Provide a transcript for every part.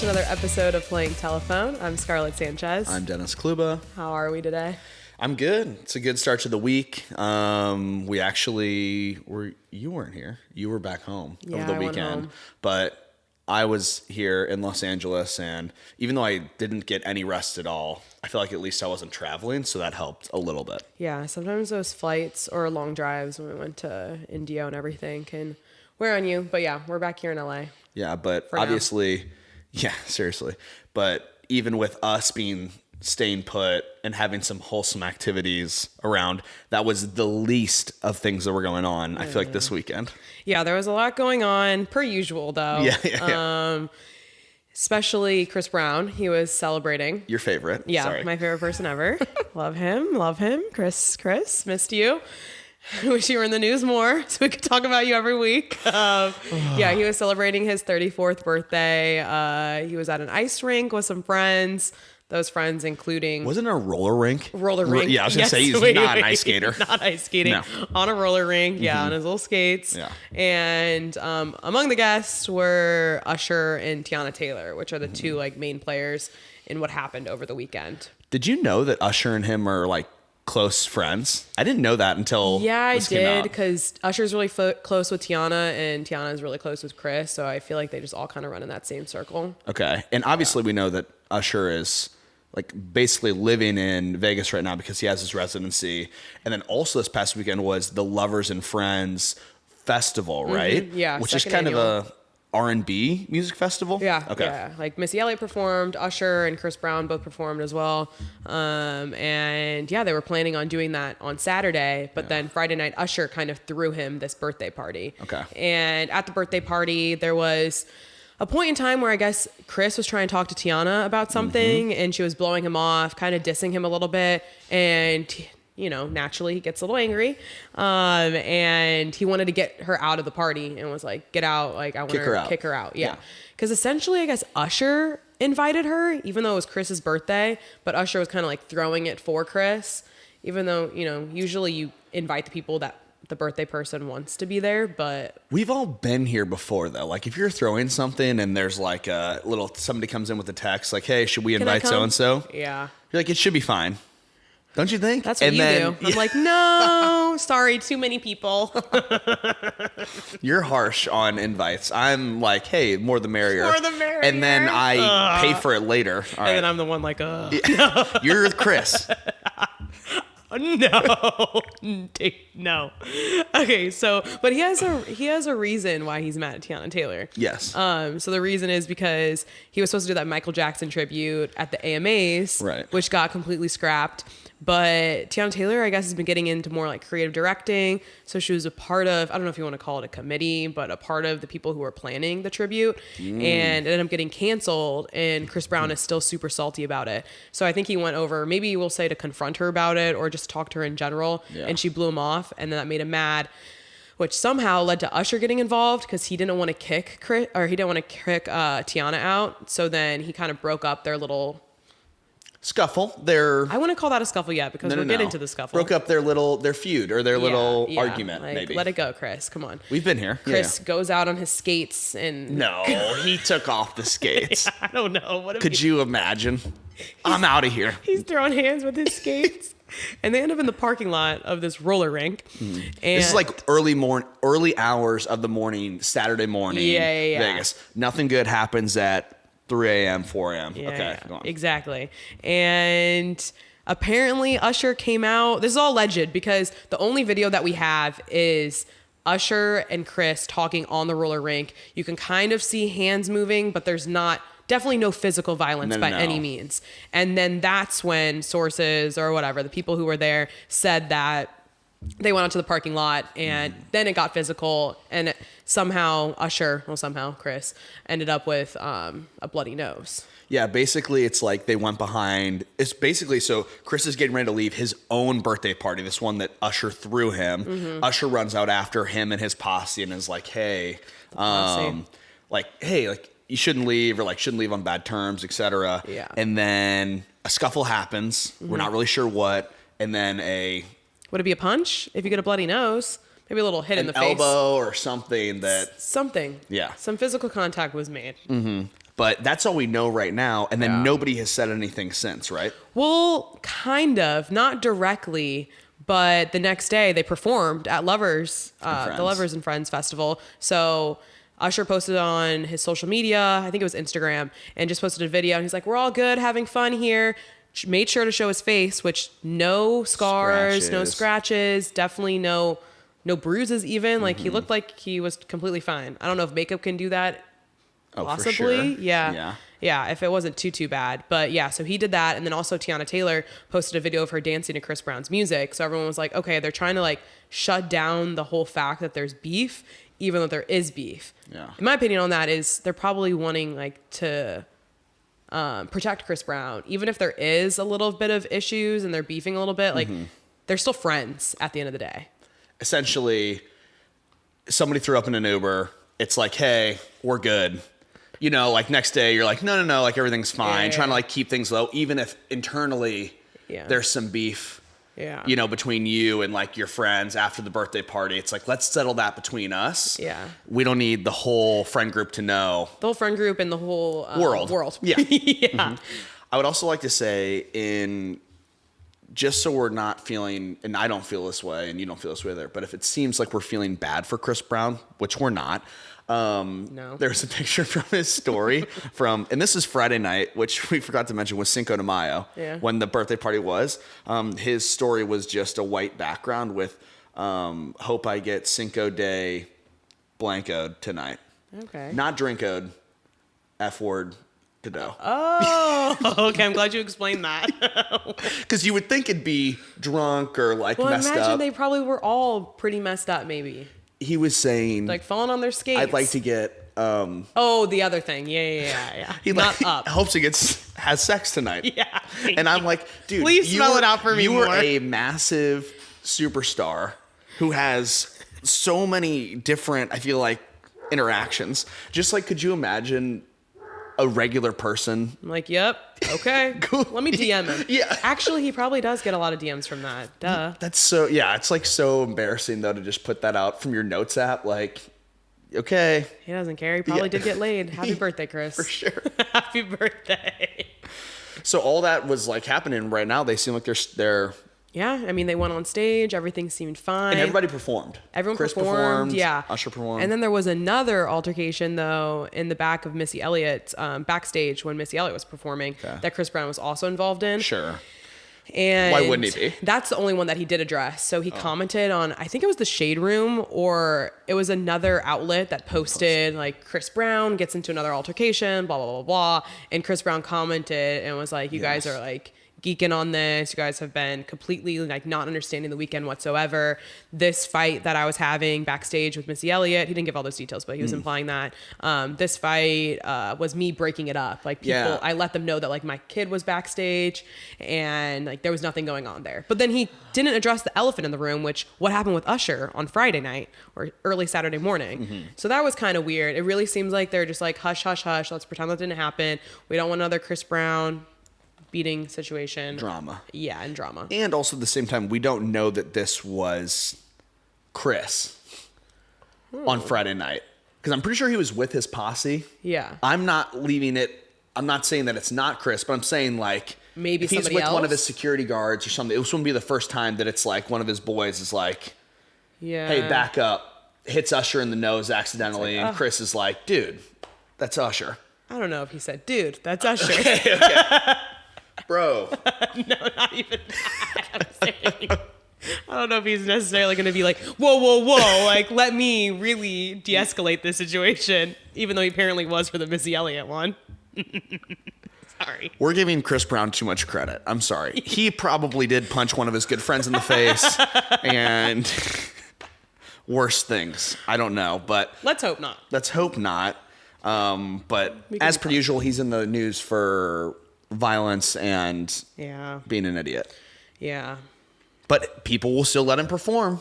to another episode of Playing Telephone. I'm Scarlett Sanchez. I'm Dennis Kluba. How are we today? I'm good. It's a good start to the week. We actually you weren't here. You were back home over the I weekend. went home. But I was here in Los Angeles, and even though I didn't get any rest at all, I feel like at least I wasn't traveling, so that helped a little bit. Yeah, sometimes those flights or long drives when we went to India and everything can wear on you. But yeah, we're back here in LA. Yeah, but For obviously, yeah, seriously. But even with us staying put and having some wholesome activities around, that was the least of things that were going on, I feel like, this weekend. Yeah, there was a lot going on, per usual, though. Yeah. Especially Chris Brown. He was celebrating. Your favorite. Yeah, Sorry. my favorite person ever. Love him. Chris, missed you. Wish you were in the news more so we could talk about you every week. Yeah, he was celebrating his 34th birthday. He was at an ice rink with some friends. Those friends including... Wasn't it a roller rink? Roller rink. Yeah, I was going to say he's not an ice skater. Not ice skating. No. On a roller rink, on his little skates. Yeah. And among the guests were Usher and Tiana Taylor, which are the two main players in what happened over the weekend. Did you know that Usher and him are close friends? I didn't know that until I this came did, out. because Usher's really close with Tiana, and Tiana is really close with Chris, so I feel like they just all kind of run in that same circle. Okay. And obviously we know that Usher is basically living in Vegas right now because he has his residency. And then also this past weekend was the Lovers and Friends Festival, right? Yeah, Which is second kind annual. of a R&B music festival? Yeah. Okay. Yeah. Missy Elliott performed, Usher and Chris Brown both performed as well. And yeah, they were planning on doing that on Saturday, but then Friday night, Usher kind of threw him this birthday party. Okay. And at the birthday party, there was a point in time where I guess Chris was trying to talk to Tiana about something, and she was blowing him off, kind of dissing him a little bit. And, naturally he gets a little angry. And he wanted to get her out of the party and was like, get out. I want to kick her out. Yeah. Because essentially, I guess Usher invited her, even though it was Chris's birthday, but Usher was kind of throwing it for Chris, even though, usually you invite the people that the birthday person wants to be there, but We've all been here before, though. If you're throwing something and there's a little, somebody comes in with a text hey, should we invite so-and-so? Yeah. You're it should be fine. Don't you think? That's what you do. I'm no, sorry, too many people. You're harsh on invites. I'm hey, more the merrier. More the merrier. And then I pay for it later. All right. And then I'm the one You're Chris. No. Okay, but he has a reason why he's mad at Tiana Taylor. Yes. So the reason is because he was supposed to do that Michael Jackson tribute at the AMAs, right, which got completely scrapped. But Tiana Taylor, I guess, has been getting into more creative directing. So she was a part of, I don't know if you want to call it a committee, but a part of the people who were planning the tribute, and it ended up getting canceled. And Chris Brown is still super salty about it. So I think he went over, maybe we'll say to confront her about it or just talk to her in general. Yeah. And she blew him off, and then that made him mad, which somehow led to Usher getting involved because he didn't want to kick Tiana out. So then he kind of broke up their little scuffle. I wouldn't call that a scuffle yet because we'll get into the scuffle. Broke up their feud or their little argument, maybe. Let it go, Chris. Come on. We've been here. Chris goes out on his skates and... No, he took off the skates. I don't know. Could you imagine? I'm out of here. He's throwing hands with his skates. And they end up in the parking lot of this roller rink. And this is early hours of the morning, Saturday morning, Vegas. Nothing good happens at 3 a.m., 4 a.m. Okay, go on. Exactly. And apparently Usher came out. This is all alleged because the only video that we have is Usher and Chris talking on the roller rink. You can kind of see hands moving, but there's definitely no physical violence by any means. And then that's when sources or whatever, the people who were there said that they went out to the parking lot, and then it got physical, and somehow Chris ended up with a bloody nose. Yeah, basically it's they went behind. It's basically, so Chris is getting ready to leave his own birthday party, this one that Usher threw him. Usher runs out after him and his posse and is hey, you shouldn't leave, or shouldn't leave on bad terms, etc. Yeah. And then a scuffle happens. We're not really sure what. And then would it be a punch if you get a bloody nose? Maybe a little hit in the face. An elbow or something that... Something. Yeah. Some physical contact was made. But that's all we know right now. And then Yeah. nobody has said anything since, right? Well, kind of, not directly, but the next day they performed at the Lovers and Friends Festival. So Usher posted on his social media, I think it was Instagram, and just posted a video. And he's like, we're all good, having fun here. Made sure to show his face, which no scars, no scratches, definitely no bruises even. Like he looked like he was completely fine. I don't know if makeup can do that. Possibly. For sure. Yeah, if it wasn't too bad. But yeah, so he did that. And then also Tiana Taylor posted a video of her dancing to Chris Brown's music. So everyone was like, okay, they're trying to like shut down the whole fact that there's beef, even though there is beef. Yeah. In my opinion on that is they're probably wanting like to protect Chris Brown. Even if there is a little bit of issues and they're beefing a little bit, like they're still friends at the end of the day. Essentially, somebody threw up in an Uber. It's like, hey, we're good. You know, like next day you're like, no, like everything's fine. Trying to like keep things low, even if internally there's some beef, you know, between you and like your friends after the birthday party. It's like, let's settle that between us. Yeah. We don't need the whole friend group to know. The whole friend group and the whole world. Yeah. Yeah. I would also like to say just so we're not feeling, and I don't feel this way and you don't feel this way either, but if it seems like we're feeling bad for Chris Brown, which we're not, no. There's a picture from his story and this is Friday night, which we forgot to mention was Cinco de Mayo, when the birthday party was. His story was just a white background with, hope I get Cinco de Blanco'd tonight. Okay. Not drinko'd, F word to do. Oh, okay. I'm glad you explained that. Because you would think it'd be drunk or like messed up. Imagine they probably were all pretty messed up maybe. He was saying, like falling on their skates. I'd like to get. Oh, the other thing. Yeah. He not up. Hopes he has sex tonight. Yeah. And I'm like, dude, please spell it out for me you more. were a massive superstar who has so many different, I feel like, interactions. Just like, could you imagine a regular person? I'm like, yep. Okay. Cool. Let me DM him. Yeah. Actually, he probably does get a lot of DMs from that. Duh. That's so, it's like so embarrassing though to just put that out from your notes app. Like, okay. He doesn't care. He probably did get laid. Happy birthday, Chris. For sure. Happy birthday. So all that was like happening right now. They seem like they're yeah, I mean, they went on stage. Everything seemed fine. and everybody performed. Everyone Chris performed. Yeah. Usher performed. And then there was another altercation, though, in the back of Missy Elliott's backstage when Missy Elliott was performing that Chris Brown was also involved in. Sure. And why wouldn't he be? That's the only one that he did address. So he commented on, I think it was the Shade Room, or it was another outlet that posted like Chris Brown gets into another altercation, blah, blah, blah, blah. And Chris Brown commented and was like, you guys are like geeking on this. You guys have been completely like not understanding the weekend whatsoever. This fight that I was having backstage with Missy Elliott, he didn't give all those details, but he was implying that this fight was me breaking it up. Like people, I let them know that like my kid was backstage and like there was nothing going on there. But then he didn't address the elephant in the room, which what happened with Usher on Friday night or early Saturday morning. So that was kind of weird. It really seems like they're just like, hush, hush, hush. Let's pretend that didn't happen. We don't want another Chris Brown beating situation. Drama. Yeah, and drama. And also at the same time, we don't know that this was Chris on Friday night. Because I'm pretty sure he was with his posse. Yeah. I'm not saying that it's not Chris, but I'm saying like maybe if he's somebody with else? one of his security guards or something, this wouldn't be the first time that it's like one of his boys is like, hey, back up, hits Usher in the nose accidentally, and Chris is like, dude, that's Usher. I don't know if he said, dude, that's Usher. Okay. Bro. No, not even that. I'm saying, I don't know if he's necessarily going to be like, whoa, like, let me really de-escalate this situation, even though he apparently was for the Missy Elliott one. Sorry. We're giving Chris Brown too much credit. I'm sorry. He probably did punch one of his good friends in the face and worse things. I don't know, but let's hope not. Let's hope not. But as per usual, he's in the news for violence and being an idiot. Yeah. But people will still let him perform.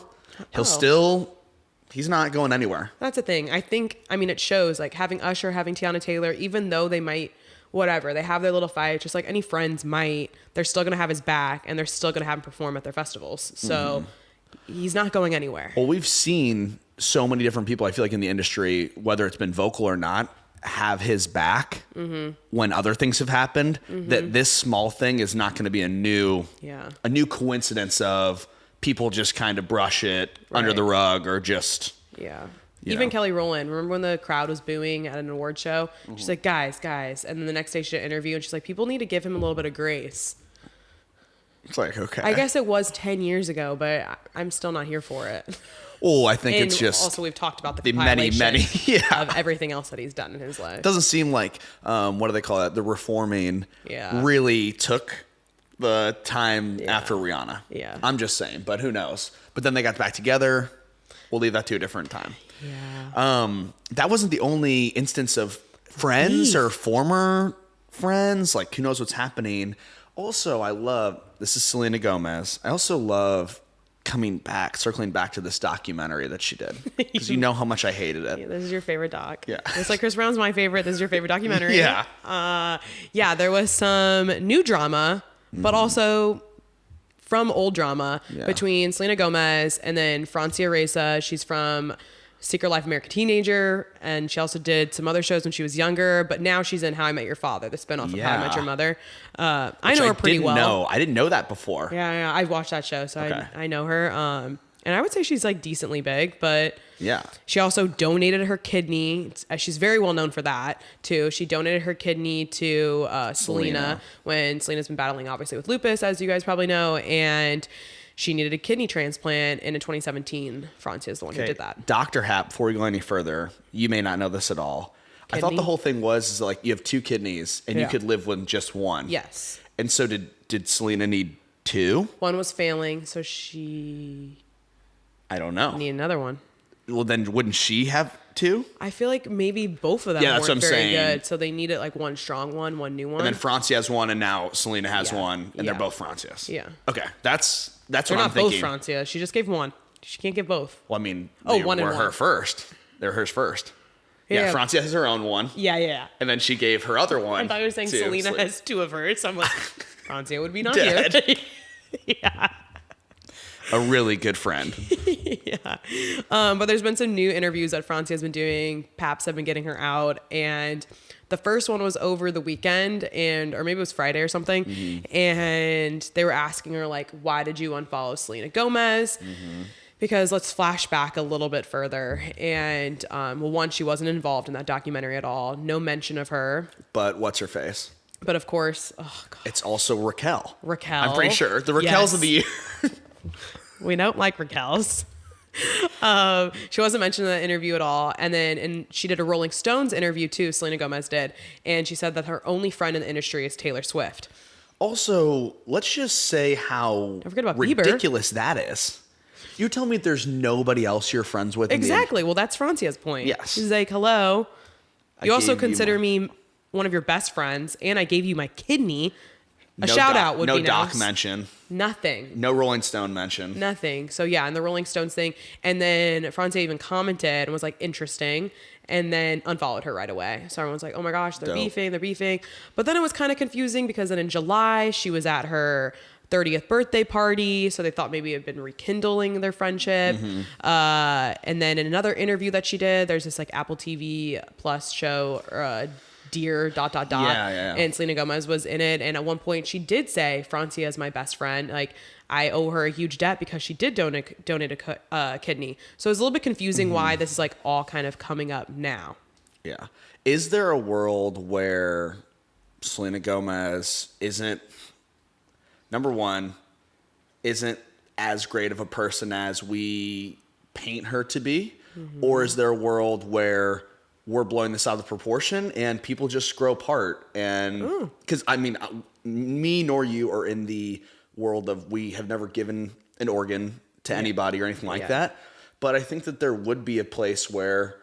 He's not going anywhere. That's the thing. I mean, it shows like having Usher, having Tiana Taylor, even though they might, whatever, they have their little fight, just like any friends might, they're still going to have his back and they're still going to have him perform at their festivals. So he's not going anywhere. Well, we've seen so many different people, I feel like in the industry, whether it's been vocal or not, have his back when other things have happened, that this small thing is not going to be a new coincidence of people just kind of brush it under the rug or just Even Kelly Rowland, remember when the crowd was booing at an award show? She's like, guys, and then the next day she did an interview and she's like, people need to give him a little bit of grace. It's like, okay, I guess it was 10 years ago, but I'm still not here for it. Oh, I think it's just also we've talked about the many of everything else that he's done in his life. Doesn't seem like what do they call it? The reforming really took the time after Rihanna. Yeah, I'm just saying, but who knows? But then they got back together. We'll leave that to a different time. Yeah. That wasn't the only instance of friends or former friends. Like, who knows what's happening? Also, I love, this is Selena Gomez. I also love circling back to this documentary that she did. Because you know how much I hated it. Yeah, this is your favorite doc. Yeah. It's like Chris Brown's my favorite. This is your favorite documentary. Yeah. There was some new drama, but also from old drama between Selena Gomez and then Francia Raisa. She's from Secret Life of American Teenager, and she also did some other shows when she was younger, but now she's in How I Met Your Father, the spinoff of How I Met Your Mother. I know her pretty well. I didn't know that before. Yeah, I've watched that show, so I know her. And I would say she's like decently big, but she also donated her kidney. She's very well known for that too. She donated her kidney to Selena when Selena's been battling obviously with lupus, as you guys probably know, and she needed a kidney transplant, and in 2017, Francia is the one who did that. Dr. Hap, before we go any further, you may not know this at all. I thought the whole thing was like you have two kidneys and you could live with just one. Yes. And so did Selena need two? One was failing, so she... I don't know. Need another one. Well, then wouldn't she have two? I feel like maybe both of them weren't very good, so they needed like one strong one new one. And then Francia has one, and now Selena has one, and they're both Francias. Yeah. Okay, that's they're what I'm not thinking. both Francia. She just gave one. She can't give both. Well, I mean, one and one. her first. They're hers first. Yeah, Francia has her own one. Yeah. And then she gave her other one. I thought you were saying Selena has two of hers. So I'm like, Francia would be not dead. here. Yeah. A really good friend. Yeah. But there's been some new interviews that Francia has been doing. Paps have been getting her out. And the first one was over the weekend, or maybe it was Friday or something. Mm-hmm. And they were asking her, like, why did you unfollow Selena Gomez? Mm-hmm. Because let's flash back a little bit further. And, one, she wasn't involved in that documentary at all. No mention of her. But what's her face? But of course, oh God. It's also Raquel. Raquel. I'm pretty sure. The Raquels of the year. We don't like Raquels. She wasn't mentioned in that interview at all. And she did a Rolling Stones interview too, Selena Gomez did. And she said that her only friend in the industry is Taylor Swift. Also, let's just say how ridiculous that is. You tell me there's nobody else you're friends with. Exactly. Well, that's Francia's point. Yes. She's like, hello. You also consider me one of your best friends, and I gave you my kidney. A shout out would be nice. No doc mention. Nothing. No Rolling Stone mention. Nothing. So yeah, and the Rolling Stones thing. And then Francia even commented and was like, interesting. And then unfollowed her right away. So everyone's like, oh my gosh, they're beefing. But then it was kind of confusing because then in July, she was at her 30th birthday party. So they thought maybe it had been rekindling their friendship. Mm-hmm. And then in another interview that she did, there's this like Apple TV Plus show, Dear ... Yeah. And Selena Gomez was in it, and at one point she did say Francia is my best friend, like I owe her a huge debt because she did donate a kidney. So it's a little bit confusing why this is like all kind of coming up now. Yeah. Is there a world where Selena Gomez isn't as great of a person as we paint her to be? Mm-hmm. Or is there a world where we're blowing this out of proportion and people just grow apart? And because I mean, me nor you are in the world of, we have never given an organ to anybody or anything like that. But I think that there would be a place where,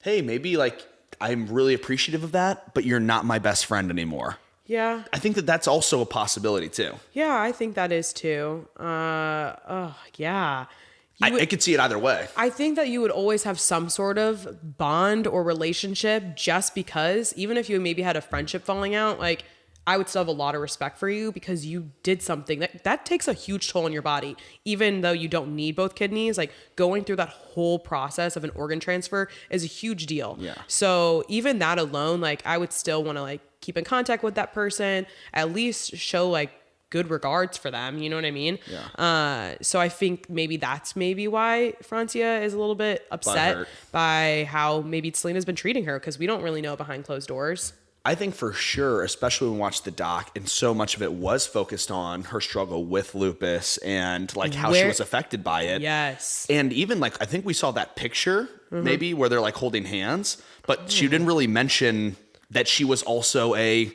hey, maybe like I'm really appreciative of that, but you're not my best friend anymore. Yeah. I think that that's also a possibility too. Yeah, I think that is too. Yeah. I could see it either way. I think that you would always have some sort of bond or relationship just because, even if you maybe had a friendship falling out, like I would still have a lot of respect for you because you did something that takes a huge toll on your body. Even though you don't need both kidneys, like going through that whole process of an organ transfer is a huge deal. Yeah. So even that alone, like I would still want to like keep in contact with that person, at least show like good regards for them. You know what I mean? Yeah. So I think that's why Francia is a little bit upset Butthurt. by how maybe Selena's been treating her, because we don't really know behind closed doors. I think for sure, especially when we watched the doc, and so much of it was focused on her struggle with lupus and like how she was affected by it. Yes. And even like, I think we saw that picture maybe where they're like holding hands, but she didn't really mention that she was also a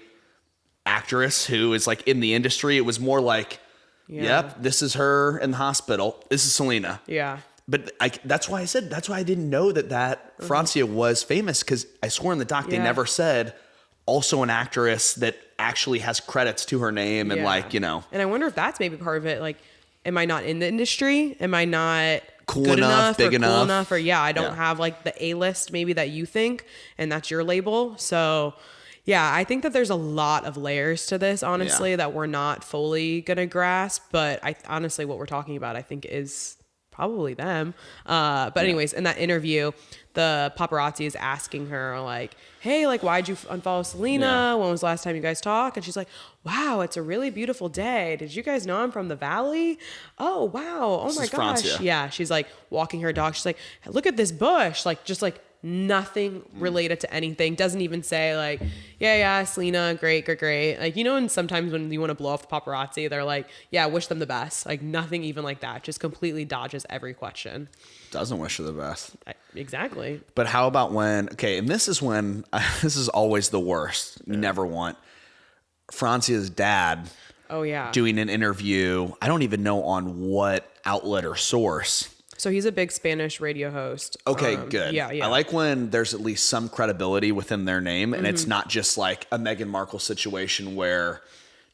actress who is like in the industry. It was more like, yep, this is her in the hospital. This is Selena. Yeah. But that's why I didn't know that Francia was famous, because I swore in the doc they never said also an actress that actually has credits to her name and like, you know. And I wonder if that's maybe part of it. Like, am I not in the industry? Am I not cool good enough, big or enough? Cool enough? Or I don't have like the A-list maybe that you think, and that's your label. So yeah, I think that there's a lot of layers to this, honestly, that we're not fully going to grasp. But honestly, what we're talking about, I think, is probably them. But anyways, in that interview, the paparazzi is asking her like, hey, like, why'd you unfollow Selena? Yeah. When was the last time you guys talked? And she's like, wow, it's a really beautiful day. Did you guys know I'm from the Valley? Oh, wow. Oh my gosh. Francia. Yeah. She's like walking her dog. She's like, look at this bush. Like, just like nothing related to anything. Doesn't even say like, yeah, Selena, great. Like, and sometimes when you want to blow off the paparazzi, they're like, yeah, wish them the best. Like nothing even like that. Just completely dodges every question. Doesn't wish her the best. Exactly. But how about when, and this is when, this is always the worst. You never want Francia's dad doing an interview. I don't even know on what outlet or source. So he's a big Spanish radio host. Okay, good. Yeah. I like when there's at least some credibility within their name, and it's not just like a Meghan Markle situation where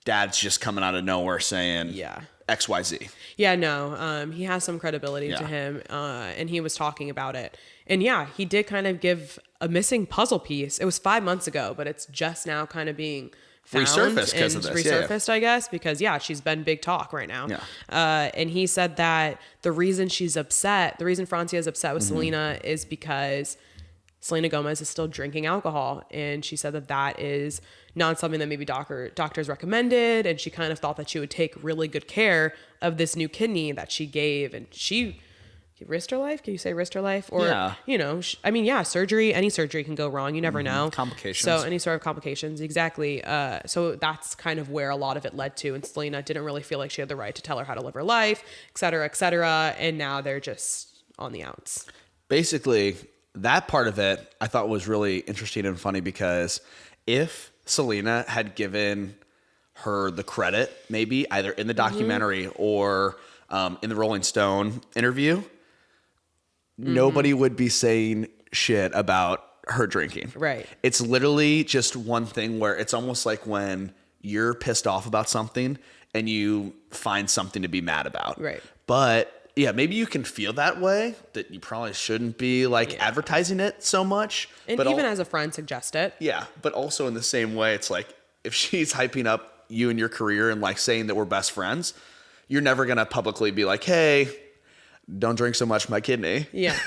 dad's just coming out of nowhere saying XYZ. Yeah, no. He has some credibility to him, and he was talking about it. And he did kind of give a missing puzzle piece. It was 5 months ago, but it's just now kind of being found resurfaced because of this. Resurfaced, I guess, because she's been big talk right now. And he said that the reason Francia is upset with Selena is because Selena Gomez is still drinking alcohol, and she said that is not something that maybe doctors recommended, and she kind of thought that she would take really good care of this new kidney that she gave, and she risked her life. Can you say risked her life? Or surgery. Any surgery can go wrong. You never know. Complications. So any sort of complications, exactly. So that's kind of where a lot of it led to, and Selena didn't really feel like she had the right to tell her how to live her life, et cetera, and now they're just on the outs. Basically, that part of it I thought was really interesting and funny, because if Selena had given her the credit, maybe either in the documentary or in the Rolling Stone interview, nobody would be saying shit about her drinking. Right. It's literally just one thing where it's almost like when you're pissed off about something and you find something to be mad about. Right. But maybe you can feel that way, that you probably shouldn't be advertising it so much. And but even as a friend, suggest it. Yeah. But also in the same way, it's like if she's hyping up you and your career and like saying that we're best friends, you're never going to publicly be like, hey, don't drink so much, my kidney. Yeah.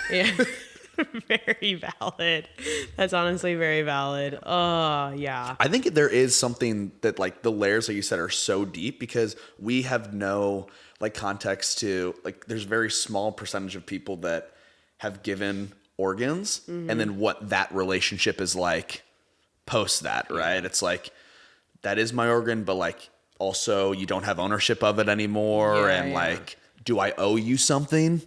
Very valid. That's honestly very valid. Yeah. I think there is something that like the layers that you said are so deep, because we have no like context to like, there's a very small percentage of people that have given organs, and then what that relationship is like post that, right? It's like, that is my organ, but like also you don't have ownership of it anymore. Like, do I owe you something?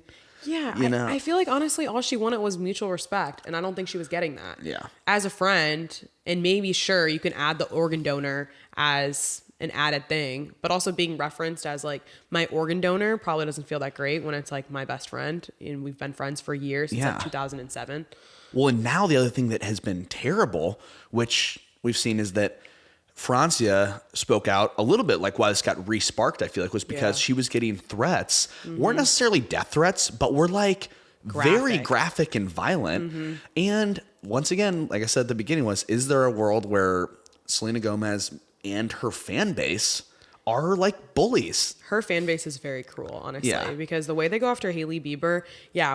Yeah, I feel like honestly all she wanted was mutual respect, and I don't think she was getting that. Yeah. As a friend, and maybe sure you can add the organ donor as an added thing, but also being referenced as like my organ donor probably doesn't feel that great when it's like my best friend, and we've been friends for years since like 2007. Well, and now the other thing that has been terrible, which we've seen, is that Francia spoke out a little bit, like why this got re-sparked, I feel like, was because she was getting threats, weren't necessarily death threats, but were like very graphic and violent. And once again, like I said at the beginning, is there a world where Selena Gomez and her fan base are like bullies. Her fan base is very cruel, honestly, Yeah. because the way they go after Hailey Bieber,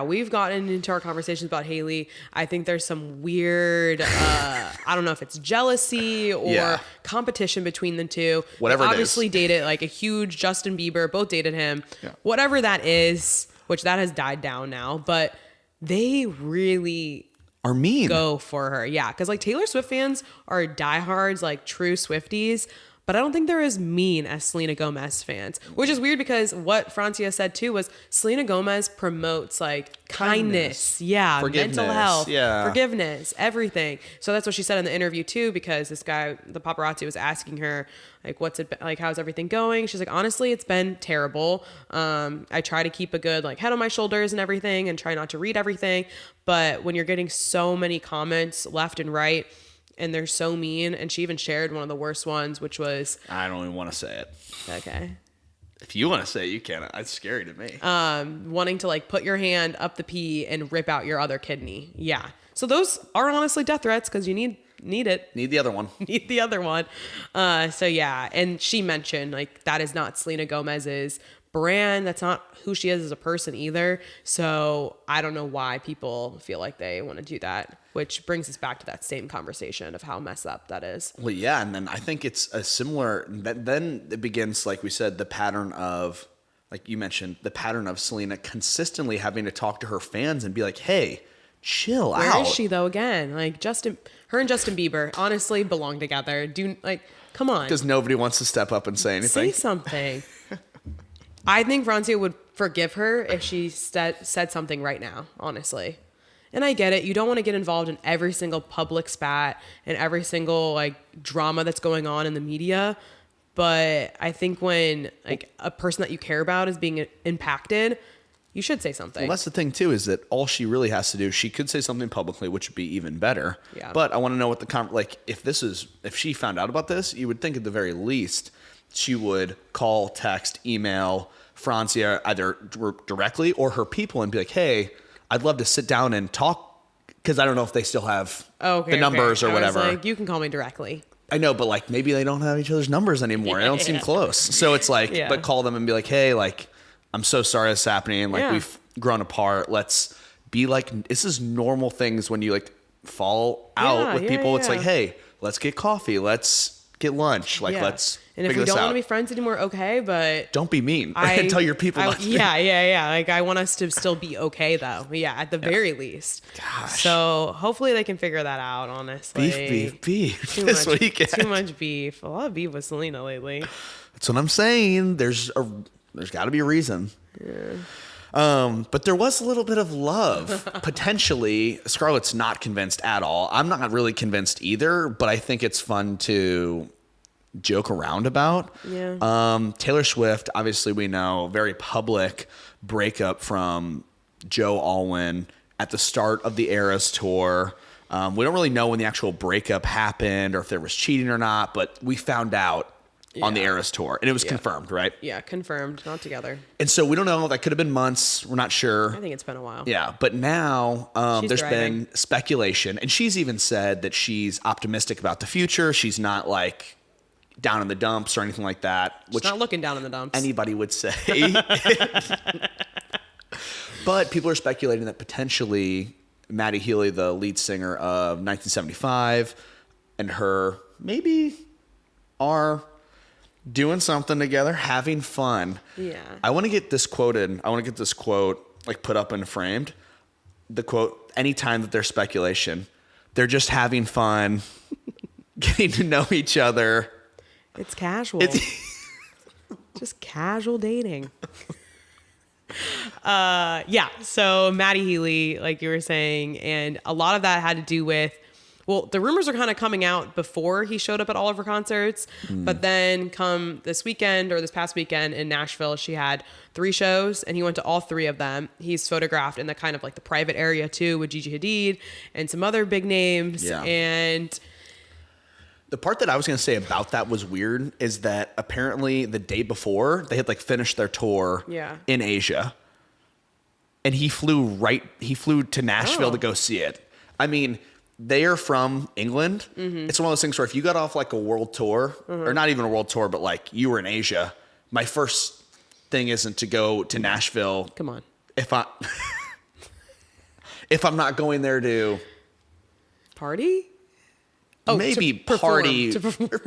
we've gotten into our conversations about Hailey. I think there's some weird, I don't know if it's jealousy or competition between the two. Whatever they it is. obviously dated like a huge Justin Bieber, both dated him. Yeah. Whatever that is, which that has died down now, but they really Are mean. go for her. Yeah, because like Taylor Swift fans are diehards, like true Swifties. But I don't think they're as mean as Selena Gomez fans, which is weird because what Francia said too was Selena Gomez promotes like kindness, mental health, forgiveness, everything. So that's what she said in the interview too, because this guy, the paparazzi, was asking her like, "What's it like? How's everything going?" She's like, "Honestly, it's been terrible. I try to keep a good like head on my shoulders and everything, and try not to read everything. But when you're getting so many comments left and right." And they're so mean. And she even shared one of the worst ones, which was... I don't even want to say it. Okay. If you want to say it, you can. It's scary to me. Wanting to like put your hand up the pee and rip out your other kidney. Yeah. So those are honestly death threats because you need it. Need the other one. Need the other one. So yeah. And she mentioned like that is not Selena Gomez's brand. That's not who she is as a person either. So I don't know why people feel like they want to do that, which brings us back to that same conversation of how messed up that is. Well, yeah. And then I think it's a similar, then it begins, like we said, the pattern of, like you mentioned, the pattern of Selena consistently having to talk to her fans and be like, hey, chill out. Where is she though? Again, like her and Justin Bieber honestly belong together. Come on. Because nobody wants to step up and say anything. Say something. I think Francia would forgive her if she said something right now, honestly. And I get it. You don't want to get involved in every single public spat and every single like drama that's going on in the media. But I think when like a person that you care about is being impacted, you should say something. Well, that's the thing too, is that all she really has to do, she could say something publicly, which would be even better. Yeah. But I want to know what if she found out about this, you would think at the very least she would call, text, email Francia either directly or her people and be like, hey, I'd love to sit down and talk, because I don't know if they still have the numbers or whatever. I was like, you can call me directly. I know, but like maybe they don't have each other's numbers anymore. They don't seem close. So it's like, but call them and be like, hey, like, I'm so sorry this is happening. Like we've grown apart. Let's be like, this is normal things when you like fall out with people. It's like, hey, let's get coffee. Let's get lunch. Like, let's and if we don't want to be friends anymore, okay, but don't be mean. And tell your people. Like I want us to still be okay though. Yeah, at the very least. Gosh. So hopefully they can figure that out. Honestly, beef. Too This much, weekend. too much beef. A lot of beef with Selena lately. That's what I'm saying. There's got to be a reason. Yeah. But there was a little bit of love, potentially. Scarlett's not convinced at all. I'm not really convinced either, but I think it's fun to joke around about. Yeah. Taylor Swift, obviously we know, very public breakup from Joe Alwyn at the start of the Eras tour. We don't really know when the actual breakup happened or if there was cheating or not, but we found out on the Eras tour, and it was confirmed, right? Yeah, confirmed. Not together. And so we don't know. That could have been months. We're not sure. I think it's been a while. Yeah, but now there's driving. been speculation, and she's even said that she's optimistic about the future. She's not like down in the dumps or anything like that. She's not looking down in the dumps. Anybody would say. But people are speculating that potentially Maddie Healy, the lead singer of 1975, and her maybe are doing something together, having fun. Yeah. I want to get this quoted. I want to get this quote like put up and framed. The quote, anytime that there's speculation, they're just having fun, getting to know each other. It's casual. Just casual dating. So Maddie Healy, like you were saying, and a lot of that had to do with, well, the rumors are kind of coming out before he showed up at all of her concerts, but then come this weekend or this past weekend in Nashville, she had 3 shows and he went to all 3 of them. He's photographed in the kind of like the private area too with Gigi Hadid and some other big names. Yeah. And the part that I was going to say about that was weird is that apparently the day before they had like finished their tour in Asia, and he flew to Nashville to go see it. I mean, they are from England. It's one of those things where if you got off like a world tour, or not even a world tour, but like you were in Asia, my first thing isn't to go to Nashville. Come on. If I'm not going there to Party? Oh, maybe party to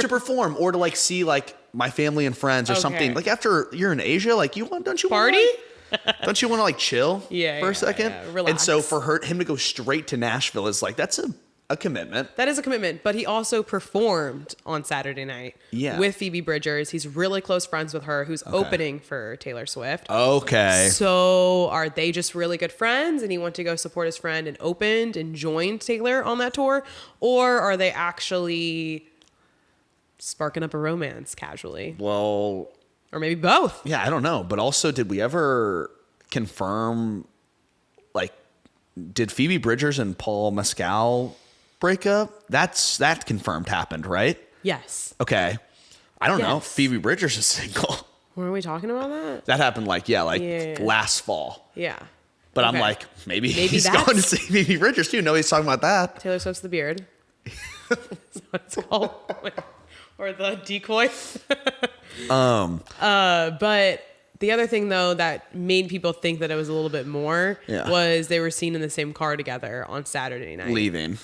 perform or to like see like my family and friends or something. Like after you're in Asia, like don't you party? Don't you want to like chill for a second? Yeah, relax. And so for him to go straight to Nashville is like, that's a commitment. That is a commitment. But he also performed on Saturday night with Phoebe Bridgers. He's really close friends with her, who's opening for Taylor Swift. Okay. So are they just really good friends and he went to go support his friend and opened and joined Taylor on that tour? Or are they actually sparking up a romance casually? Well... Or maybe both. Yeah, I don't know. But also, did we ever confirm, like, did Phoebe Bridgers and Paul Mescal break up? That confirmed happened, right? Yes. Okay. I don't know. Phoebe Bridgers is single. Were we talking about that? That happened last fall. Yeah. But I'm like, maybe he's going to see Phoebe Bridgers too. Nobody's talking about that. Taylor Swift's the beard. That's what it's called. Or the decoy. But the other thing though that made people think that it was a little bit more was they were seen in the same car together on Saturday night. Leaving.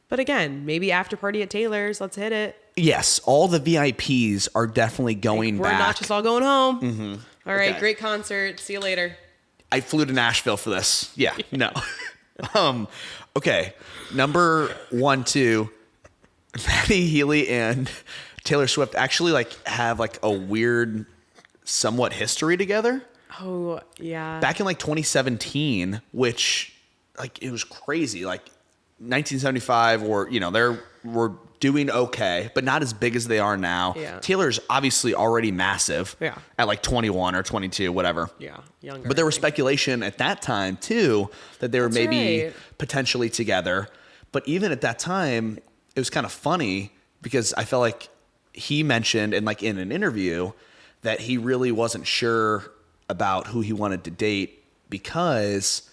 But again, maybe after party at Taylor's, let's hit it. Yes, all the VIPs are definitely going back. We're not just all going home. Mm-hmm. All right, great concert. See you later. I flew to Nashville for this. Yeah, no. Okay, number 1, 2, Matty Healy and Taylor Swift actually like have like a weird, somewhat history together. Oh yeah. Back in like 2017, which like it was crazy. Like 1975, or they were doing okay, but not as big as they are now. Yeah. Taylor's obviously already massive. Yeah. At like 21 or 22, whatever. Yeah, younger. But there was speculation at that time too that they were potentially together. But even at that time, it was kind of funny because I felt like he mentioned in an interview that he really wasn't sure about who he wanted to date because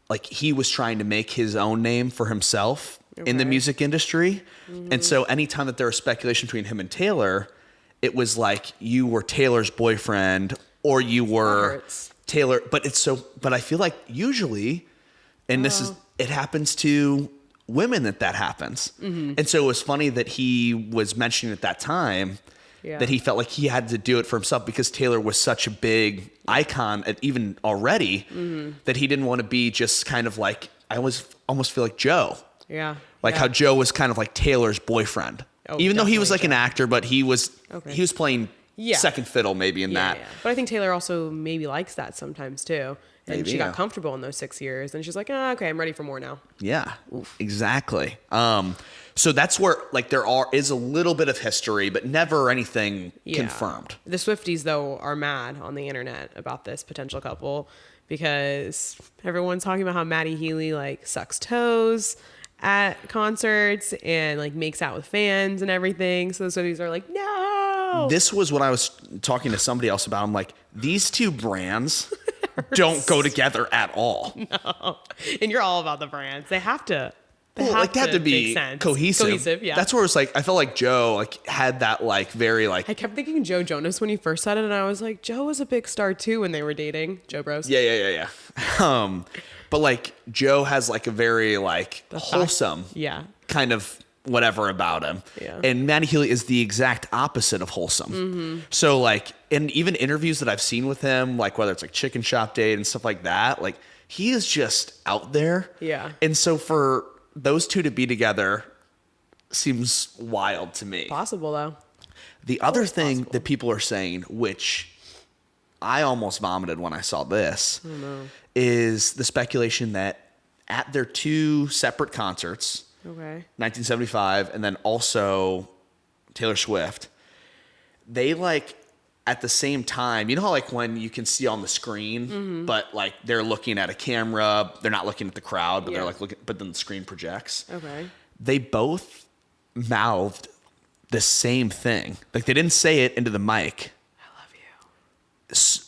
like he was trying to make his own name for himself in the music industry. Mm-hmm. And so anytime that there was speculation between him and Taylor, it was like you were Taylor's boyfriend or you were Taylor. But I feel like usually, and it happens to women that happens. Mm-hmm. And so it was funny that he was mentioning at that time that he felt like he had to do it for himself because Taylor was such a big icon even already that he didn't want to be just kind of like, I almost feel like Joe. Yeah. How Joe was kind of like Taylor's boyfriend. Even though he was like an actor, but he was playing second fiddle maybe in that. Yeah. But I think Taylor also maybe likes that sometimes too. And she got comfortable in those 6 years. And she's like, okay, I'm ready for more now. Yeah, exactly. So that's where is a little bit of history, but never anything confirmed. The Swifties, though, are mad on the internet about this potential couple because everyone's talking about how Matty Healy sucks toes at concerts and makes out with fans and everything. So the Swifties are like, no. This was what I was talking to somebody else about. I'm like, these two brands don't go together at all. No. And you're all about the brands. They have to. They have to be cohesive. Yeah. That's where it's I felt like Joe had that very I kept thinking Joe Jonas when he first said it, and I was like, Joe was a big star too when they were dating. Joe Bros. Yeah. But Joe has a very wholesome kind of whatever about him. Yeah. And Matty Healy is the exact opposite of wholesome. Mm-hmm. So in even interviews that I've seen with him, whether it's Chicken Shop Date and stuff like that, he is just out there. Yeah. And so for those two to be together seems wild to me. Possible though. The other thing that people are saying, which I almost vomited when I saw this, is the speculation that at their two separate concerts, 1975, and then also Taylor Swift, they at the same time, you know how when you can see on the screen, but they're looking at a camera, they're not looking at the crowd, but they're looking, but then the screen projects. Okay. They both mouthed the same thing. They didn't say it into the mic. I love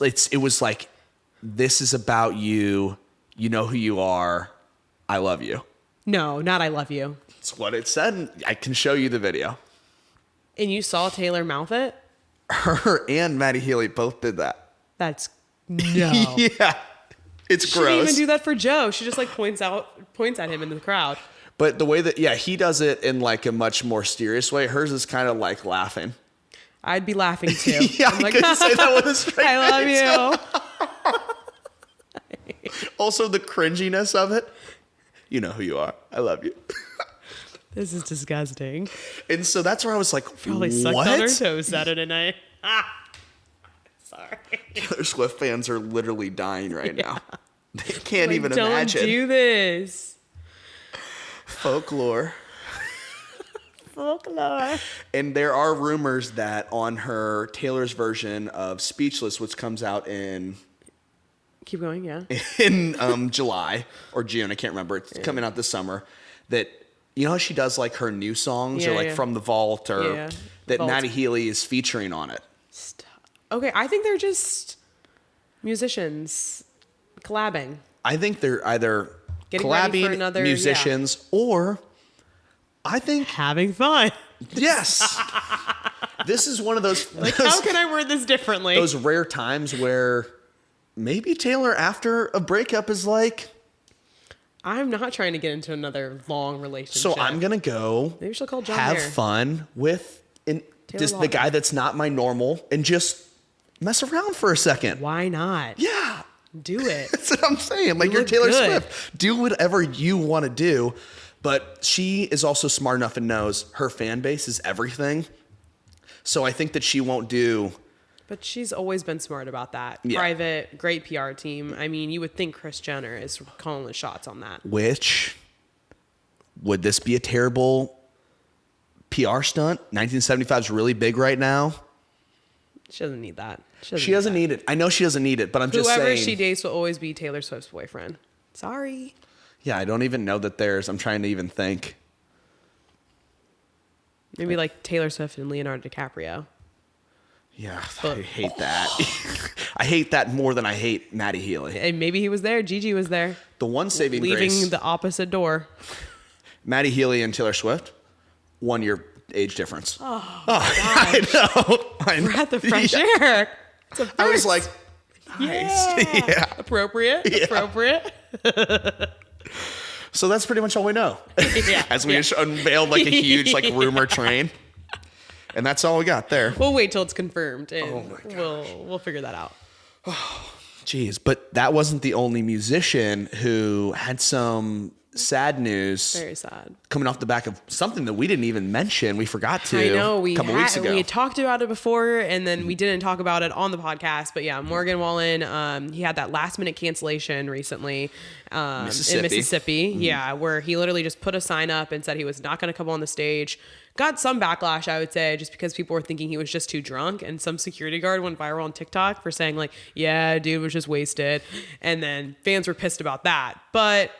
you. It was this is about you. You know who you are. I love you. No, not I love you. That's what it said. I can show you the video. And you saw Taylor mouth it? Her and Maddie Healy both did that. That's no. Yeah. It's She gross. didn't even do that for Joe. She just like points at him in the crowd. But the way that, he does it in like a much more serious way. Hers is kind of like laughing. I'd be laughing too. Yeah, I'm like, I couldn't say that with a straight I love you. Also, the cringiness of it. You know who you are. I love you. This is disgusting. And so that's where I was like, Probably sucked on her toes Saturday night. Sorry. Taylor Swift fans are literally dying right now. They can't even Don't imagine. do this. Folklore. Folklore. And there are rumors that on her Taylor's version of Speechless, which comes out in Keep going, yeah. July or June, I can't remember. It's coming out this summer. That you know how she does like her new songs or like From the Vault or that Vault. Maddie Healy is featuring on it. Stop. Okay, I think they're just musicians collabing. I think they're either Getting ready for collabing another- musicians or I think Having fun. yes. This is one of those How can I word this differently? those rare times where maybe Taylor after a breakup is like, I'm not trying to get into another long relationship. so I'm gonna go Maybe she'll call John have Mayer. fun with just the Lautner. guy that's not my normal and just mess around for a second. Why not? Yeah. Do it. That's what I'm saying. Like, You you're look Taylor good. Swift. Do whatever you want to do. But she is also smart enough and knows her fan base is everything. So I think that she won't do. But she's always been smart about that. Yeah. Private, great PR team. I mean, you would think Kris Jenner is calling the shots on that. Which, would this be a terrible PR stunt? 1975 is really big right now. She doesn't need that. She doesn't need it. I know she doesn't need it, but I'm just Whoever saying. she dates will always be Taylor Swift's boyfriend. Sorry. Yeah, I don't even know that I'm trying to even think. Maybe like Taylor Swift and Leonardo DiCaprio. Yeah, But- I hate that. I hate that more than I hate Maddie Healy. And maybe he was there. Gigi was there. The one saving Leaving grace, the opposite door. Maddie Healy and Taylor Swift, 1 year age difference. Oh, I know. Breath of fresh Yeah. air. It's a I was first. like, nice. Yeah. Yeah. Appropriate. Yeah. Appropriate. So that's pretty much all we know. Yeah. As we Yeah. just unveiled like a huge like rumor train. And that's all we got there. We'll wait till it's confirmed and Oh my we'll figure that out. Jeez, but that wasn't the only musician who had some sad news Very sad. coming off the back of something that we didn't even mention. We forgot to I know a couple weeks ago. we had talked about it before and then we didn't talk about it on the podcast. But yeah, Morgan Wallen, he had that last minute cancellation recently in Mississippi. Mm-hmm. Yeah, where he literally just put a sign up and said he was not going to come on the stage. Got some backlash, I would say, just because people were thinking he was just too drunk, and some security guard went viral on TikTok for saying like, "Yeah, dude was just wasted," and then fans were pissed about that. But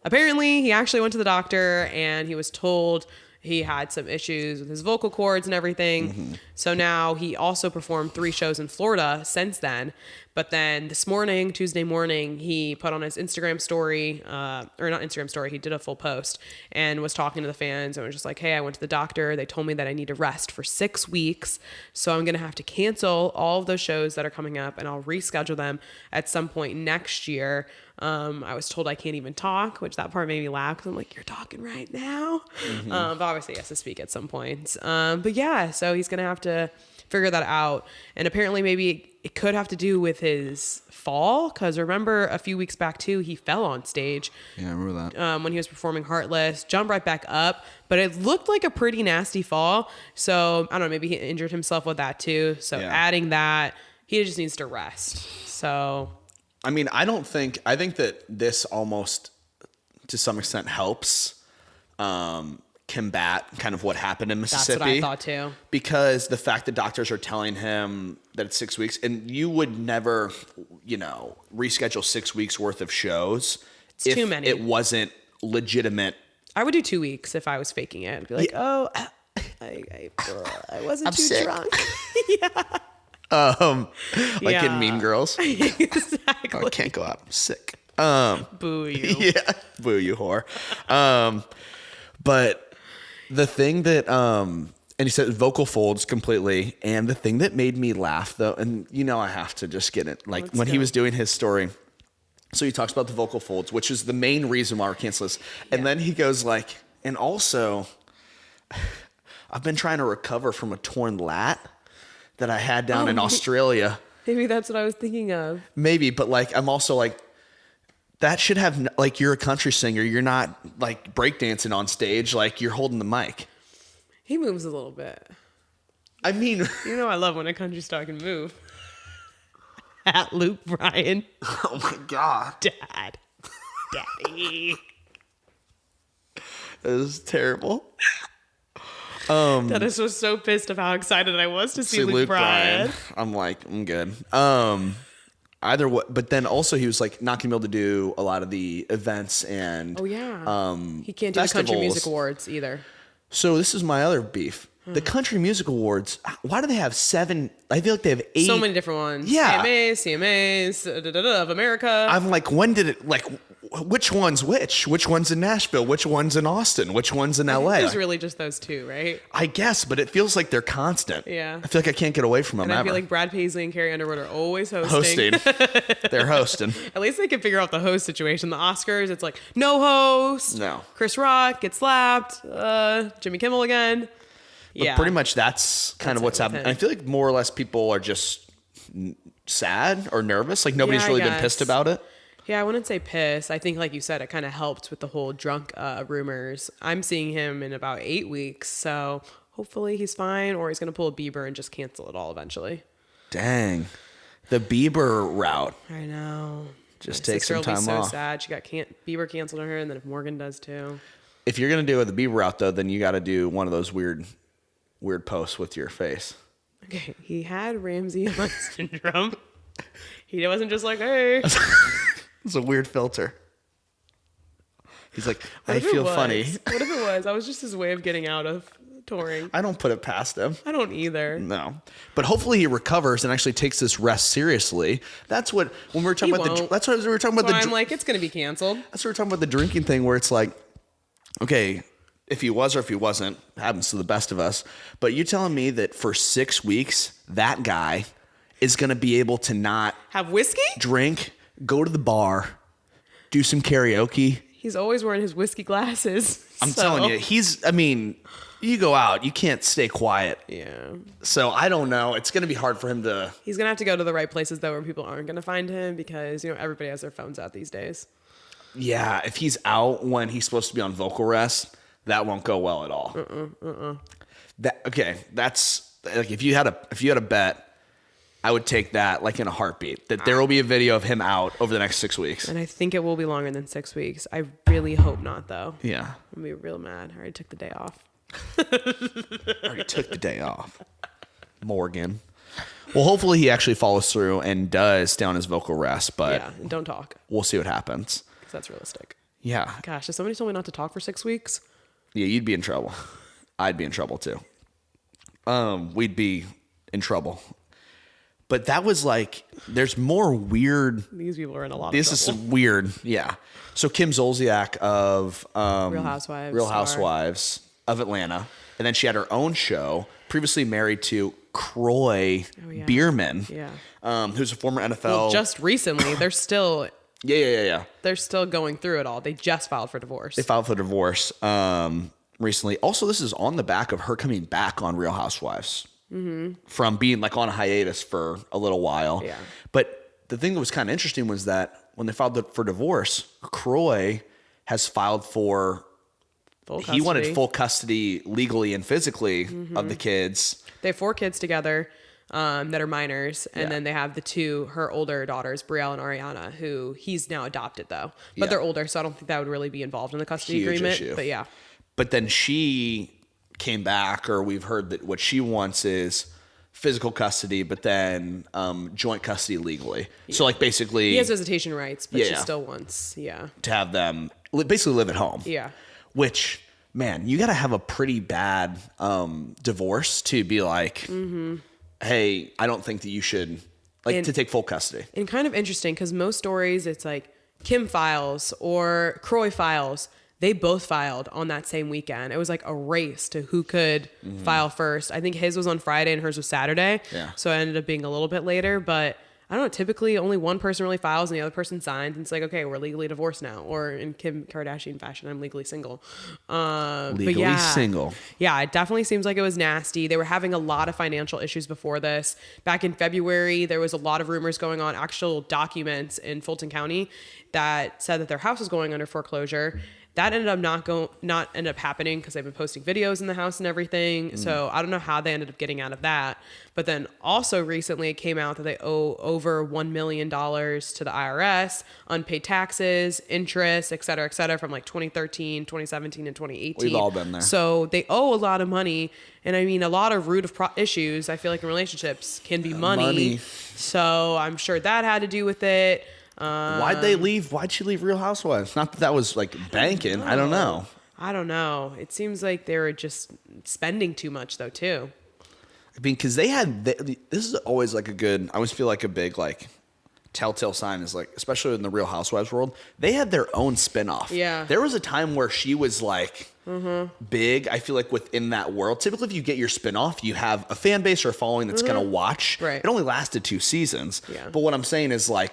apparently, he actually went to the doctor, and he was told he had some issues with his vocal cords and everything. Mm-hmm. So now he also performed 3 shows in Florida since then. But then this morning, Tuesday morning, he put on his Instagram story, or not Instagram story, he did a full post and was talking to the fans and was just like, hey, I went to the doctor. They told me that I need to rest for 6 weeks. So I'm going to have to cancel all of those shows that are coming up and I'll reschedule them at some point next year. I was told I can't even talk, which that part made me laugh because I'm like, you're talking right now. Mm-hmm. But obviously he has to speak at some point. But yeah, so he's going to have to figure that out. And apparently maybe it could have to do with his fall. Because remember a few weeks back too, he fell on stage. Yeah, I remember that. When he was performing Heartless, jumped right back up, but it looked like a pretty nasty fall. So I don't know, maybe he injured himself with that too. So Yeah. adding that, he just needs to rest. So I mean, I think that this almost to some extent helps combat kind of what happened in Mississippi. that's what I thought too. Because the fact that doctors are telling him that it's 6 weeks, and you would never, reschedule 6 weeks worth of shows. It's if too many. It wasn't legitimate. I would do 2 weeks if I was faking it. I'd be like, oh, I wasn't too sick. drunk. Like Yeah. in Mean Girls. Exactly. I can't go out. I'm sick. Boo you. Yeah. Boo, you whore. But the thing that, and he said vocal folds completely. And the thing that made me laugh though, and I have to just get it. Like when he was doing his story, so he talks about the vocal folds, which is the main reason why we're canceling this. And then he goes like, and also I've been trying to recover from a torn lat that I had down in Australia. Maybe that's what I was thinking of. Maybe, but like, I'm also like, that should have, like, you're a country singer. You're not like breakdancing on stage. Like you're holding the mic. He moves a little bit. I mean, I love when a country star can move. At Luke Bryan. Oh my God. Dad. Daddy. That is terrible. Dennis was so pissed of how excited I was to see Luke Bryan. I'm like, I'm good. Either way, but then also he was like not gonna be able to do a lot of the events and he can't do the country music awards either. So this is my other beef. The country music awards, why do they have 7? I feel like they have 8. So many different ones. Yeah. CMAs of America. I'm like, when did it, like, which one's which? Which one's in Nashville? Which one's in Austin? Which one's in LA? There's really just those 2, right? I guess, but it feels like they're constant. Yeah. I feel like I can't get away from them and I ever. feel like Brad Paisley and Carrie Underwood are always hosting. They're hosting. At least they can figure out the host situation. The Oscars, it's like, no host. No. Chris Rock gets slapped. Jimmy Kimmel again. But pretty much that's kind of what's happening. I feel like more or less people are just sad or nervous. Like nobody's really been pissed about it. Yeah, I wouldn't say piss. I think, like you said, it kind of helped with the whole drunk rumors. I'm seeing him in about 8 weeks, so hopefully he's fine, or he's going to pull a Bieber and just cancel it all eventually. Dang. The Bieber route. I know. Just take some time off. Sister will be so sad. She got Bieber canceled on her, and then if Morgan does too. If you're going to do the Bieber route, though, then you got to do one of those weird posts with your face. Okay, he had Ramsey-Hunt syndrome. He wasn't just like, hey. It's a weird filter. He's like, I feel funny. What if it was? I was just his way of getting out of touring. I don't put it past him. I don't either. No. But hopefully he recovers and actually takes this rest seriously. That's what, when we were talking about that's what we were talking about. I'm like, it's going to be canceled. That's what we were talking about, the drinking thing, where it's like, okay, if he was or if he wasn't, happens to the best of us. But you're telling me that for 6 weeks, that guy is going to be able to not have whiskey, drink, go to the bar, do some karaoke. He's always wearing his whiskey glasses. I'm telling you, you go out, you can't stay quiet. Yeah. So I don't know. It's going to be hard for him to. He's going to have to go to the right places, though, where people aren't going to find him because, everybody has their phones out these days. Yeah. If he's out when he's supposed to be on vocal rest, that won't go well at all. That's like, if you had a bet, I would take that like in a heartbeat, that there will be a video of him out over the next 6 weeks. And I think it will be longer than 6 weeks. I really hope not, though. Yeah. I'm going to be real mad. I already took the day off. Morgan. Well, hopefully he actually follows through and does stay on his vocal rest, but yeah, and don't talk. We'll see what happens. Because that's realistic. Yeah. Gosh, if somebody told me not to talk for 6 weeks. Yeah, you'd be in trouble. I'd be in trouble too. We'd be in trouble. But that was like, there's more weird. These people are in a lot of trouble. This is weird. Yeah. So Kim Zolciak of Real Housewives of Atlanta. And then she had her own show, previously married to Croy Bierman, who's a former NFL. Well, just recently, they're still. Yeah. They're still going through it all. They just filed for divorce. They filed for divorce recently. Also, this is on the back of her coming back on Real Housewives. Mm-hmm. From being like on a hiatus for a little while. Yeah. But the thing that was kind of interesting was that when they filed for divorce, Croy has filed for full custody. He wanted full custody legally and physically of the kids. They have 4 kids together that are minors. And then they have her older daughters, Brielle and Ariana, who he's now adopted though. But they're older, so I don't think that would really be involved in the custody agreement. Issue. But yeah. But then she came back, or we've heard that what she wants is physical custody, but then joint custody legally. Yeah. So like basically, he has visitation rights, but she still wants to have them basically live at home. Yeah. Which, man, you got to have a pretty bad divorce to be like, hey, I don't think that you should to take full custody. And kind of interesting because most stories, it's like Kim files or Croy files. they both filed on that same weekend. It was like a race to who could file first. I think his was on Friday and hers was Saturday. Yeah. So it ended up being a little bit later, but I don't know, typically only one person really files and the other person signs and it's like, okay, we're legally divorced now. Or in Kim Kardashian fashion, I'm legally single. Legally single. Yeah, it definitely seems like it was nasty. They were having a lot of financial issues before this. Back in February, there was a lot of rumors going on, actual documents in Fulton County that said that their house was going under foreclosure. That ended up not end up happening because they've been posting videos in the house and everything. So I don't know how they ended up getting out of that. But then also recently it came out that they owe over $1 million to the IRS, unpaid taxes, interest, et cetera, from like 2013, 2017, and 2018. We've all been there. So they owe a lot of money. And I mean, a lot of root of issues, I feel like in relationships can be money. So I'm sure that had to do with it. Why'd they leave? Why'd she leave Real Housewives? Not that was like banking. I don't know. It seems like they were just spending too much though too. I mean, because this is always like I always feel like a big like telltale sign is like, especially in the Real Housewives world, they had their own spinoff. Yeah. There was a time where she was like big. I feel like within that world, typically if you get your spinoff, you have a fan base or a following that's going to watch. Right. It only lasted 2 seasons. Yeah. But what I'm saying is like,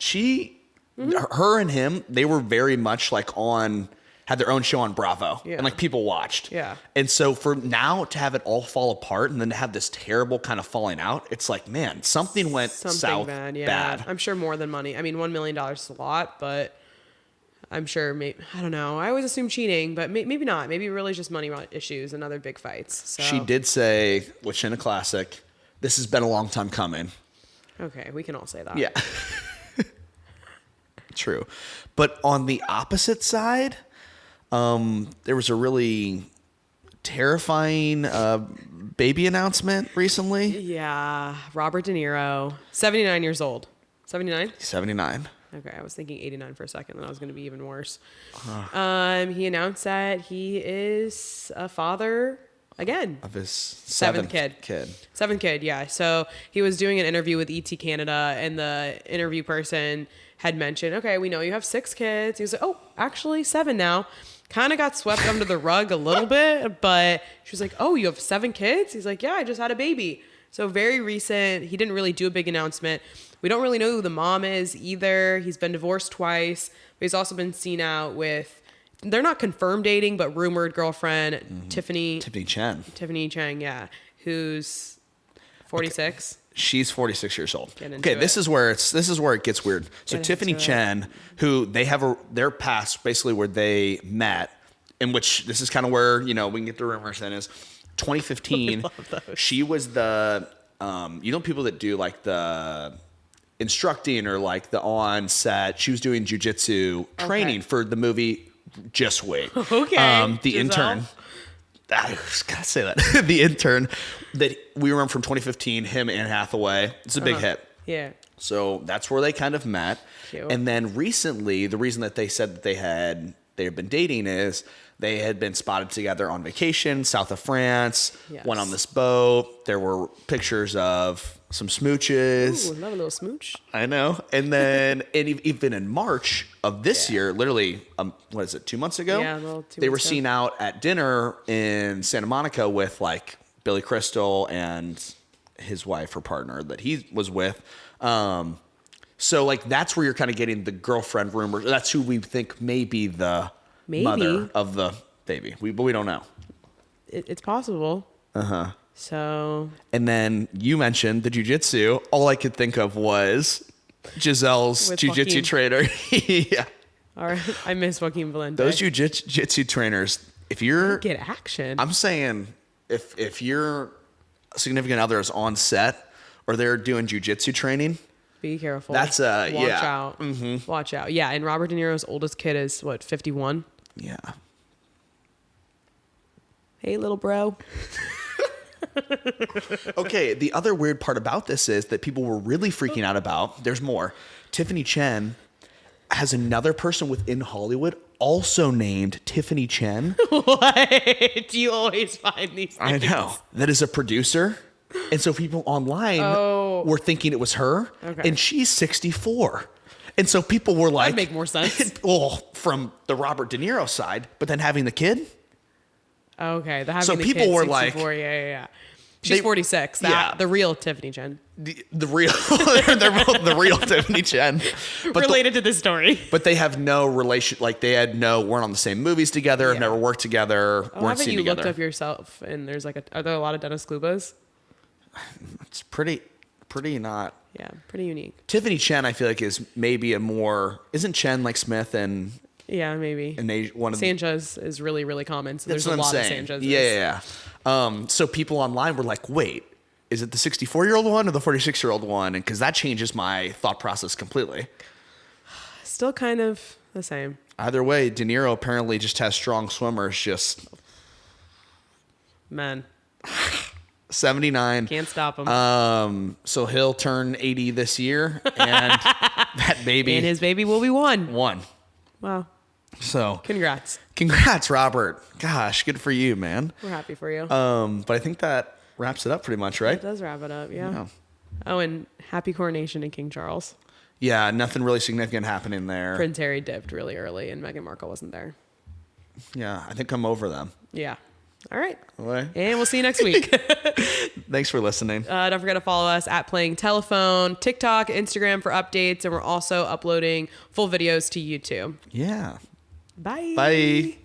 her and him, they were very much like had their own show on Bravo and like people watched. Yeah. And so for now to have it all fall apart and then to have this terrible kind of falling out, it's like, man, something went south bad. I'm sure more than money. I mean, $1 million is a lot, but I'm sure I don't know. I always assume cheating, but maybe not. Maybe really just money issues and other big fights. So. She did say, which in a classic, this has been a long time coming. Okay. We can all say that. Yeah. True. But on the opposite side, there was a really terrifying baby announcement recently. Yeah. Robert De Niro, 79 years old. 79? 79. Okay, I was thinking 89 for a second, and I was going to be even worse. He announced that he is a father again. Of his seventh kid. Seventh kid, yeah. So he was doing an interview with ET Canada, and the interview person had mentioned, okay, we know you have 6 kids. He was like, oh, actually 7 now. Kind of got swept under the rug a little bit, but she was like, oh, you have 7 kids? He's like, yeah, I just had a baby. So very recent. He didn't really do a big announcement. We don't really know who the mom is either. He's been divorced twice, but he's also been seen out with, they're not confirmed dating, but rumored girlfriend, Tiffany Chang, yeah, who's 46. Okay. She's 46 years old. Okay, this is where it gets weird. So Tiffany Chen, who they have their past basically where they met, in which this is kind of where, we can get the rumors then is 2015. She was the people that do like the instructing or like the on set. She was doing jujitsu training for the movie Just Wait. Okay. The intern. I was gonna say that. The intern that we remember from 2015, him and Hathaway. It's a big hit. Yeah. So that's where they kind of met. Cute. And then recently, the reason that they said that they had been dating is they had been spotted together on vacation, south of France, went on this boat. There were pictures of some smooches. Ooh, love a little smooch. I know. And then even in March of this year, literally, 2 months ago? Yeah, well, 2 months they were ago. seen out at dinner in Santa Monica with like Billy Crystal and his wife or partner that he was with. So like that's where you're kind of getting the girlfriend rumors. That's who we think may be the mother of the baby. But we don't know. It's possible. Uh-huh. So. And then you mentioned the jiu-jitsu. All I could think of was Giselle's jiu-jitsu trainer. Yeah. All right. I miss Joaquin Valente. Those jiu-jitsu trainers, if you're... Get action. I'm saying if your significant other is on set or they're doing jiu-jitsu training... Be careful. That's Watch out. Mm-hmm. Watch out. Yeah, and Robert De Niro's oldest kid is, 51? Yeah. Hey, little bro. Okay, the other weird part about this is that people were really freaking out about, there's more. Tiffany Chen has another person within Hollywood also named Tiffany Chen. What? Do you always find these things? I know. That is a producer. And so people online were thinking it was her. Okay. And she's 64. And so people were like, That'd make more sense. well, from the Robert De Niro side, but then having the kid. Okay. The having So the people kid, were 64, like- yeah. She's They- 46. yeah. The real Tiffany Chen. The real, they're both the real Tiffany Chen. But Related to this story. but they have no relation. Like they weren't on the same movies together. Yeah. Never worked together. Oh, weren't haven't seen you together. looked up yourself? And there's like are there a lot of Dennis Klubas? It's pretty not. Yeah, pretty unique. Tiffany Chen, I feel like is maybe a more. Isn't Chen like Smith and Yeah, maybe. one of Sanchez is really, really common. So That's there's a what I'm lot saying. of Sanchez's. Yeah. So people online were like, wait, is it the 64-year-old one or the 46-year-old one? And because that changes my thought process completely. Still kind of the same. Either way, De Niro apparently just has strong swimmers, just Man, 79. can't stop him. So he'll turn 80 this year, and that baby And his baby will be one. won. Wow. So Congrats. congrats, Robert. Gosh, good for you, man. We're happy for you. But I think that wraps it up pretty much, right? It does wrap it up, yeah. Yeah. Oh, and happy coronation to King Charles. Yeah, nothing really significant happening there. Prince Harry dipped really early and Meghan Markle wasn't there. Yeah, I think I'm over them. Yeah. All right. Okay. And we'll see you next week. Thanks for listening. Don't forget to follow us at Playing Telephone, TikTok, Instagram for updates, and we're also uploading full videos to YouTube. Yeah. Bye. Bye.